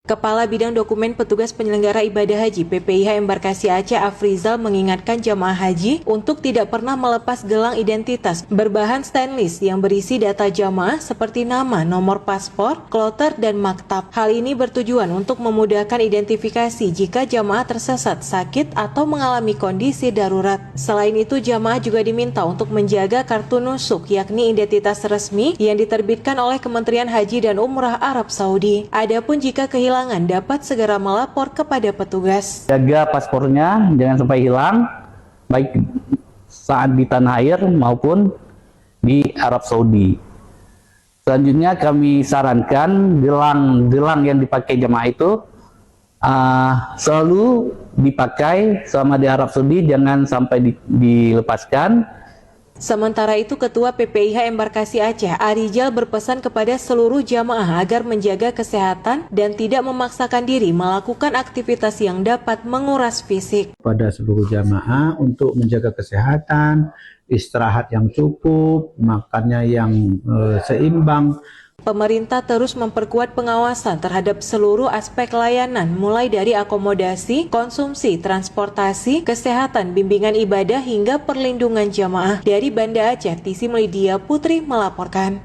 Kepala Bidang Dokumen Petugas Penyelenggara Ibadah Haji PPIH Embarkasi Aceh Afrizal mengingatkan jamaah haji untuk tidak pernah melepas gelang identitas berbahan stainless yang berisi data jamaah seperti nama, nomor paspor, kloter, dan maktab. Hal ini bertujuan untuk memudahkan identifikasi jika jamaah tersesat, sakit, atau mengalami kondisi darurat. Selain itu, jamaah juga diminta untuk menjaga kartu nusuk, yakni identitas resmi yang diterbitkan oleh Kementerian Haji dan Umrah Arab Saudi. Adapun jika kehilangan dapat segera melapor kepada petugas. Jaga paspornya jangan sampai hilang, baik saat di tanah air maupun di Arab Saudi. Selanjutnya kami sarankan gelang yang dipakai jamaah itu selalu dipakai selama di Arab Saudi, jangan sampai dilepaskan. Sementara itu, Ketua PPIH Embarkasi Aceh, Arijal, berpesan kepada seluruh jamaah agar menjaga kesehatan dan tidak memaksakan diri melakukan aktivitas yang dapat menguras fisik. Pada seluruh jamaah untuk menjaga kesehatan, istirahat yang cukup, makannya yang seimbang. Pemerintah terus memperkuat pengawasan terhadap seluruh aspek layanan, mulai dari akomodasi, konsumsi, transportasi, kesehatan, bimbingan ibadah, hingga perlindungan jamaah. Dari Banda Aceh, Tisi Melidia Putri melaporkan.